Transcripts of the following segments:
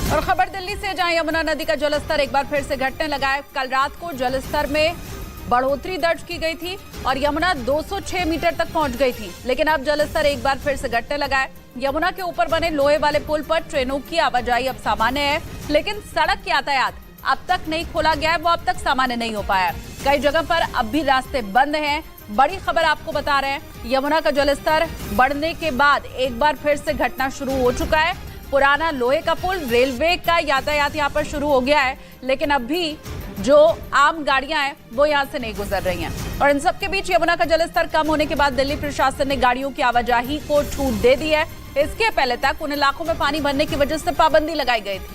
और खबर दिल्ली से, जहां यमुना नदी का जलस्तर एक बार फिर से घटने लगा है। कल रात को जलस्तर में बढ़ोतरी दर्ज की गई थी और यमुना 206 मीटर तक पहुंच गई थी, लेकिन अब जलस्तर एक बार फिर से घटने लगा है। यमुना के ऊपर बने लोहे वाले पुल पर ट्रेनों की आवाजाही अब सामान्य है, लेकिन सड़क यातायात अब तक नहीं खोला गया है, वो अब तक सामान्य नहीं हो पाया है। कई जगह पर अब भी रास्ते बंद हैं। बड़ी खबर आपको बता रहे हैं, यमुना का जलस्तर बढ़ने के बाद एक बार फिर से घटना शुरू हो चुका है। पुराना लोहे का पुल, रेलवे का यातायात यहाँ पर शुरू हो गया है, लेकिन अब भी जो आम गाड़ियां हैं वो यहाँ से नहीं गुजर रही हैं। और इन सब के बीच यमुना का जलस्तर कम होने के बाद दिल्ली प्रशासन ने गाड़ियों की आवाजाही को छूट दे दी है। इसके पहले तक उन इलाकों में पानी भरने की वजह से पाबंदी लगाई गई थी,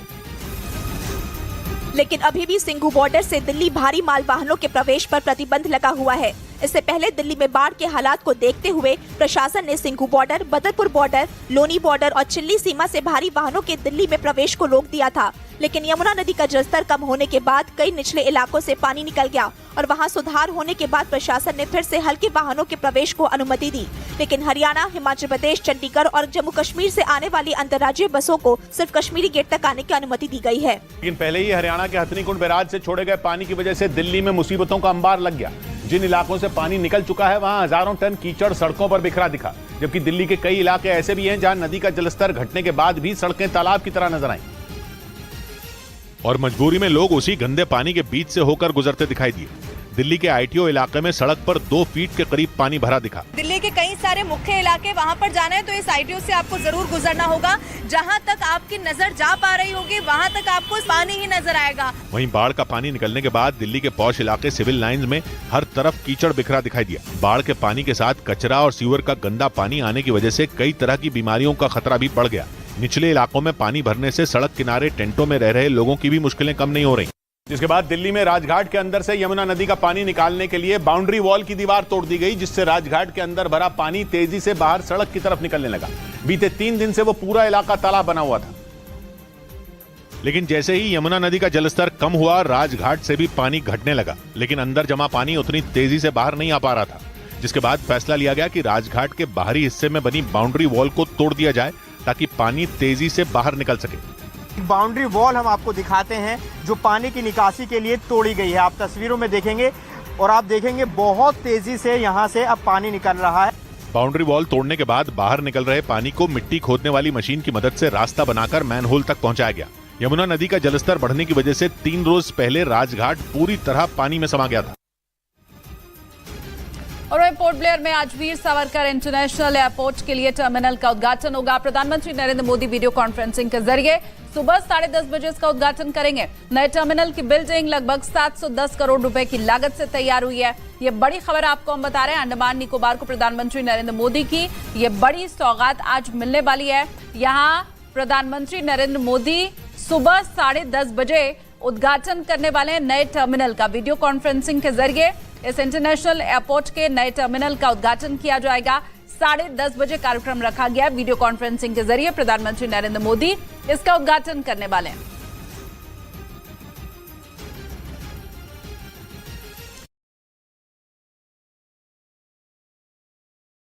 लेकिन अभी भी सिंघू बॉर्डर से दिल्ली भारी माल वाहनों के प्रवेश पर प्रतिबंध लगा हुआ है। इससे पहले दिल्ली में बाढ़ के हालात को देखते हुए प्रशासन ने Singhu border, Badarpur border, Loni border और चिल्ली सीमा से भारी वाहनों के दिल्ली में प्रवेश को रोक दिया था। लेकिन यमुना नदी का जलस्तर कम होने के बाद कई निचले इलाकों से पानी निकल गया और वहां सुधार होने के बाद प्रशासन ने फिर से हल्के वाहनों के प्रवेश को अनुमति दी। लेकिन हरियाणा, हिमाचल प्रदेश, चंडीगढ़ और जम्मू कश्मीर से आने वाली अंतर्राज्यीय बसों को सिर्फ कश्मीरी गेट तक आने की अनुमति दी गई है। लेकिन पहले ही हरियाणा के हथनीकुंड बैराज से छोड़े गए पानी की वजह से दिल्ली में मुसीबतों का अंबार लग गया। जिन इलाकों से पानी निकल चुका है वहां हजारों टन कीचड़ सड़कों पर बिखरा दिखा, जबकि दिल्ली के कई इलाके ऐसे भी हैं जहां नदी का जलस्तर घटने के बाद भी सड़कें तालाब की तरह नजर आईं और मजबूरी में लोग उसी गंदे पानी के बीच से होकर गुजरते दिखाई दिए। दिल्ली के आईटीओ इलाके में सड़क पर 2 फीट के करीब पानी भरा दिखा। दिल्ली के कई सारे मुख्य इलाके, वहां पर जाना है तो इस आईटीओ से आपको जरूर गुजरना होगा। जहां तक आपकी नजर जा पा रही होगी वहां तक आपको पानी ही नजर आएगा। वहीं बाढ़ का पानी निकलने के बाद दिल्ली के पॉश इलाके सिविल लाइंस में हर तरफ कीचड़ बिखरा दिखाई दिया। बाढ़ के पानी के साथ कचरा और सीवर का गंदा पानी आने की वजह से कई तरह की बीमारियों का खतरा भी बढ़ गया। निचले इलाकों में पानी भरने से सड़क किनारे टेंटों में रह रहे लोगों की भी मुश्किलें कम नहीं हो रही। जिसके बाद दिल्ली में राजघाट के अंदर से यमुना नदी का पानी निकालने के लिए बाउंड्री वॉल की दीवार तोड़ दी गई, जिससे राजघाट के अंदर भरा पानी तेजी से बाहर सड़क की तरफ निकलने लगा। बीते 3 दिन से वो पूरा इलाका तालाब बना हुआ था। लेकिन जैसे ही यमुना नदी का जलस्तर कम हुआ, राजघाट से भी पानी घटने लगा, लेकिन अंदर जमा पानी उतनी तेजी से बाहर नहीं आ पा रहा था। जिसके बाद फैसला लिया गया कि राजघाट के बाहरी हिस्से में बनी बाउंड्री वॉल को तोड़ दिया जाए ताकि पानी तेजी से बाहर निकल सके। बाउंड्री वॉल हम आपको दिखाते हैं जो पानी की निकासी के लिए तोड़ी गई है। आप तस्वीरों में देखेंगे और आप देखेंगे बहुत तेजी से यहाँ से अब पानी निकल रहा है। बाउंड्री वॉल तोड़ने के बाद बाहर निकल रहे पानी को मिट्टी खोदने वाली मशीन की मदद से रास्ता बनाकर मैनहोल तक पहुंचाया गया। यमुना नदी का जलस्तर बढ़ने की वजह से 3 रोज पहले राजघाट पूरी तरह पानी में समा गया था। और पोर्ट ब्लेयर में आज वीर सावरकर इंटरनेशनल एयरपोर्ट के लिए टर्मिनल का उद्घाटन होगा। प्रधानमंत्री नरेंद्र मोदी वीडियो कॉन्फ्रेंसिंग के जरिए सुबह 10:30 बजे इसका उद्घाटन करेंगे। नए टर्मिनल की बिल्डिंग लगभग 710 करोड़ रुपए की लागत से तैयार हुई है। ये बड़ी खबर आपको हम बता रहे हैं। अंडमान निकोबार को प्रधानमंत्री नरेंद्र मोदी की ये बड़ी सौगात आज मिलने वाली है। यहाँ प्रधानमंत्री नरेंद्र मोदी सुबह 10:30 बजे उद्घाटन करने वाले हैं नए टर्मिनल का। वीडियो कॉन्फ्रेंसिंग के जरिए इस इंटरनेशनल एयरपोर्ट के नए टर्मिनल का उद्घाटन किया जाएगा। 10:30 बजे कार्यक्रम रखा गया। वीडियो कॉन्फ्रेंसिंग के जरिए प्रधानमंत्री नरेंद्र मोदी इसका उद्घाटन करने वाले हैं।